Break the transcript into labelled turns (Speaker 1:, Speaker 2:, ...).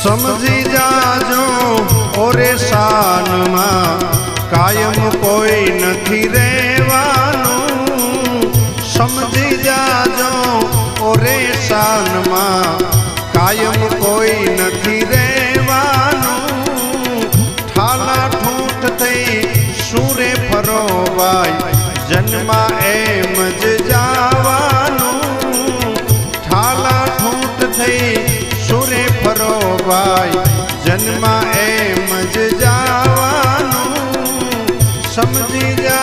Speaker 1: समझी जाजो ओरे शान में कायम कोई नहीं रेवानू समझी जाजो ओरे शान में कायम कोई नहीं रेवानू ठाला ठूठ थई सूरे फरो भाई जन्मा एम ज जावानू ठाला ठूठ थई सूरे फरो भाई जन्मा एम ज जावानू समझी जा